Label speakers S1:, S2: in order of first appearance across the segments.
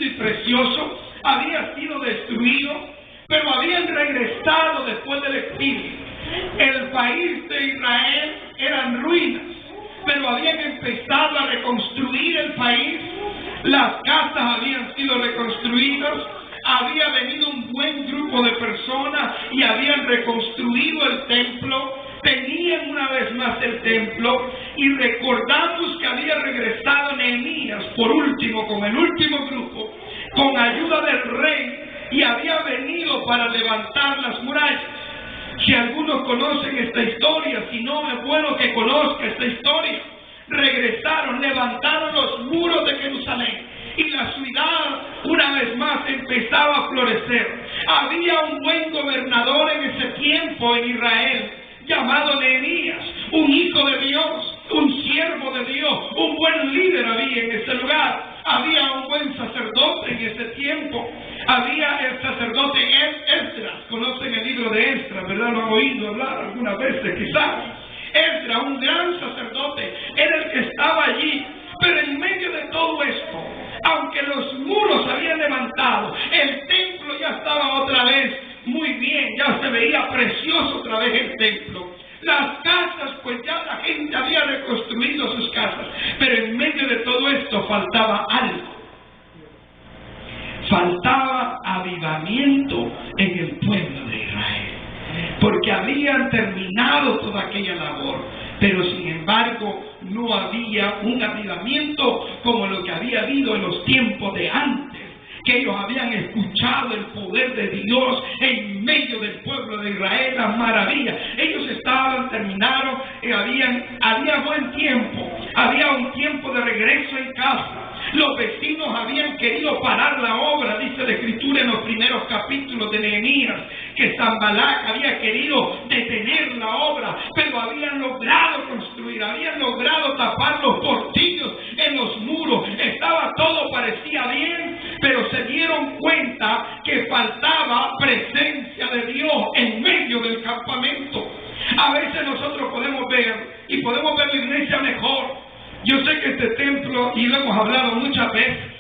S1: y precioso había sido destruido, pero habían regresado después del exilio. El país de Israel eran ruinas, pero habían empezado a reconstruir el país. Las casas habían sido reconstruidas, había venido un buen grupo de personas y habían reconstruido el templo. Tenían una vez más el templo, y recordamos que había regresado Nehemías por último, con el último grupo, con ayuda del rey, y había venido para levantar las murallas. Si algunos conocen esta historia, si no, es bueno que conozca esta historia. Regresaron, levantaron los muros de Jerusalén, y la ciudad una vez más empezaba a florecer. Había un buen gobernador en ese tiempo en Israel, llamado Nehemías, un hijo de Dios, un siervo de Dios, un buen líder había en ese lugar. Había un buen sacerdote en ese tiempo. Había el sacerdote Esdras. Conocen el libro de Esdras, ¿verdad? Lo han oído hablar algunas veces quizás. Esdras, un gran sacerdote, era el que estaba allí. Pero en medio de todo esto, aunque los muros habían levantado, el templo ya estaba otra vez muy bien, ya se veía precioso otra vez el templo. Las casas, pues ya la gente había reconstruido sus casas, pero en medio de todo esto faltaba algo. Faltaba avivamiento en el pueblo de Israel, porque habían terminado toda aquella labor, pero sin embargo no había un avivamiento como lo que había habido en los tiempos de antes, que ellos habían escuchado el poder de Dios en medio del pueblo de Israel, las maravillas. Ellos terminaron, había buen tiempo, había un tiempo de regreso en casa. Los vecinos habían querido parar la obra, dice la Escritura en los primeros capítulos de Nehemías, que Sanbalat había querido detener la obra, pero habían logrado construir, habían logrado tapar los portillos en los muros. Estaba todo, parecía bien, pero se dieron cuenta que faltaba presencia de Dios en medio del campamento. A veces nosotros podemos ver, y podemos ver la iglesia mejor. Yo sé que este templo, y lo hemos hablado muchas veces,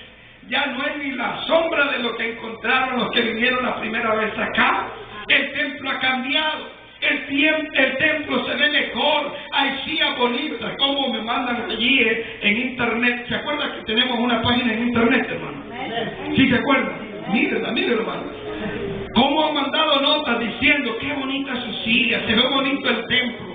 S1: ya no es ni la sombra de lo que encontraron los que vinieron la primera vez acá. El templo ha cambiado. El templo se ve mejor, hay sillas bonitas, como me mandan allí en internet. ¿Se acuerdan que tenemos una página en internet, hermano? ¿Sí se acuerdan? Mírenla, hermano. Cómo han mandado notas diciendo qué bonita su silla, se ve bonito el templo.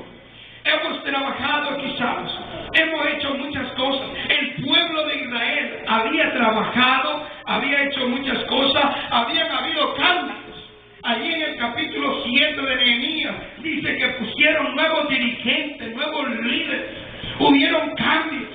S1: Hemos trabajado quizás, hemos hecho muchas cosas. El pueblo de Israel había trabajado, había hecho muchas cosas, habían habido cambios. Allí en el capítulo 7 de Nehemías dice que pusieron nuevos dirigentes, nuevos líderes, hubieron cambios.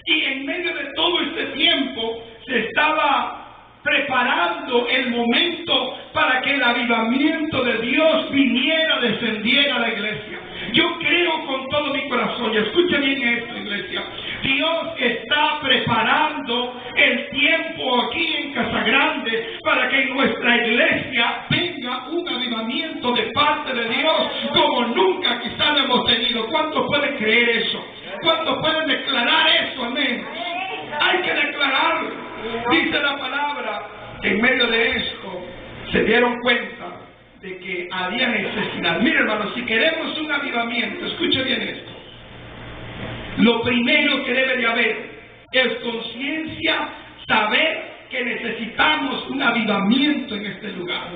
S1: Y en medio de todo este tiempo se estaba preparando el momento para que el avivamiento de Dios viniera, descendiera a la iglesia. Yo creo con todo mi corazón, y escuchen bien esto, iglesia, Dios está preparando el tiempo aquí en Casa Grande para que en nuestra iglesia venga un avivamiento de parte de Dios como nunca quizás lo hemos tenido. ¿Cuántos pueden creer eso? ¿Cuántos pueden declarar eso? Amén. Hay que declararlo. Dice la palabra, en medio de esto se dieron cuenta de que había necesidad. Mire, hermano, si queremos un avivamiento, escuche bien esto. Lo primero que debe de haber es conciencia, saber que necesitamos un avivamiento en este lugar.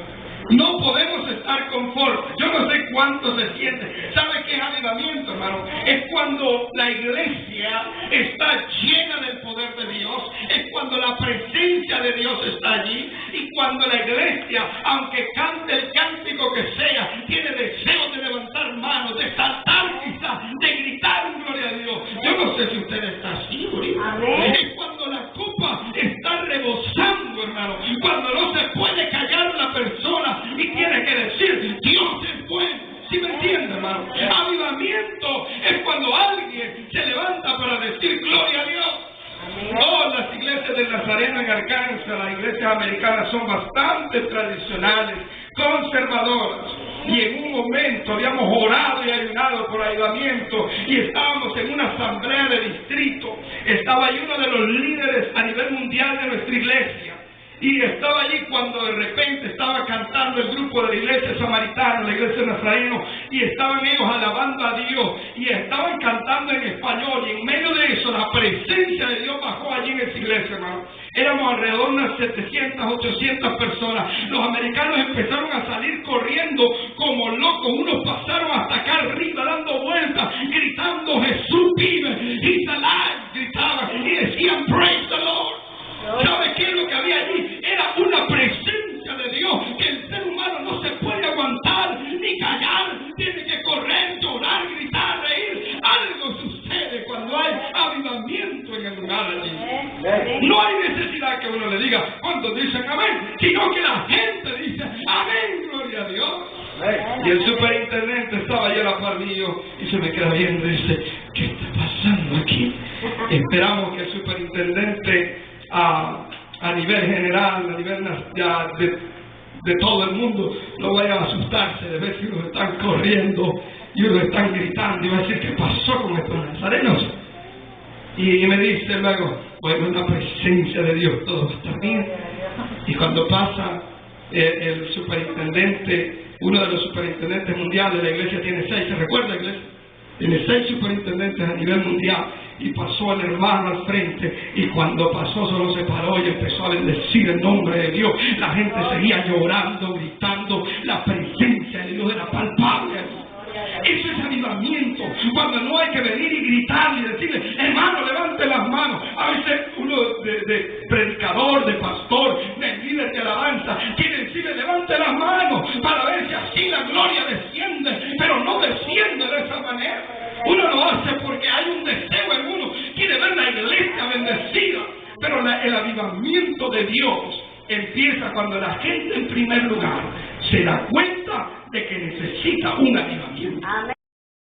S1: No podemos estar conformes. Yo no sé cuánto se siente. ¿Sabe qué es avivamiento, hermano? Es cuando la iglesia está llena del poder de Dios. Es cuando la presencia de Dios está allí. Y cuando la iglesia, aunque cante el cántico que sea, tiene deseo de levantar manos, de saltar quizás, de gritar un gloria a Dios. Yo no sé si usted está así, ¿verdad? Es cuando la copa está rebosando, hermano. Cuando no se puede callar la persona y tiene que decir, Dios es bueno. ¿Sí me entiende, hermano? Avivamiento es cuando alguien se levanta para decir gloria a Dios. Oh, las iglesias del Nazareno en Arkansas, las iglesias americanas son bastante tradicionales, conservadoras. Y en un momento habíamos orado y ayunado por avivamiento y estábamos en una asamblea de distrito. Estaba ahí uno de los líderes a nivel mundial de nuestra iglesia. Y estaba allí cuando de repente estaba cantando el grupo de la iglesia samaritana, la iglesia nazareno, y estaban ellos alabando a Dios, y estaban cantando en español, y en medio de eso la presencia de Dios bajó allí en esa iglesia, hermano. Éramos alrededor de unas 700, 800 personas. Los americanos empezaron a salir corriendo como locos. Unos pasaron hasta acá arriba dando vueltas, gritando Jesús vive, He's alive, gritaban y decían Praise the Lord. ¿Sabe qué es lo que había allí? Era una presencia de Dios que el ser humano no se puede aguantar ni callar. Tiene que correr, llorar, gritar, reír. Algo sucede cuando hay avivamiento en el lugar allí. No hay necesidad que uno le diga cuando dicen amén, sino que la gente dice amén, gloria a Dios. Y el superintendente estaba allí a la par mío y se me queda viendo y dice, ¿qué está pasando aquí? Esperamos que el superintendente a nivel general, a nivel de todo el mundo, no vaya a asustarse de ver si unos están corriendo y unos están gritando y va a decir, ¿qué pasó con estos nazarenos? Y me dice luego, bueno, la presencia de Dios, todo está bien. Y cuando pasa el superintendente, uno de los superintendentes mundiales, la iglesia tiene 6, ¿se recuerda la iglesia? Tiene 6 superintendentes a nivel mundial, y pasó el hermano al frente, y cuando pasó solo se paró y empezó a bendecir el nombre de Dios. La gente seguía llorando, gritando, la presencia de Dios era palpable. Eso es avivamiento, cuando no hay que venir y gritar y decirle, hermano, levante las manos. A veces uno de predicador, de pastor, de líder de alabanza, quiere decirle, levante las manos para ver si así la gloria desciende, pero no desciende de esa manera. Uno lo hace porque hay un deseo en uno, quiere ver la iglesia bendecida, pero el avivamiento de Dios empieza cuando la gente en primer lugar se da cuenta de que necesita un avivamiento. Amén.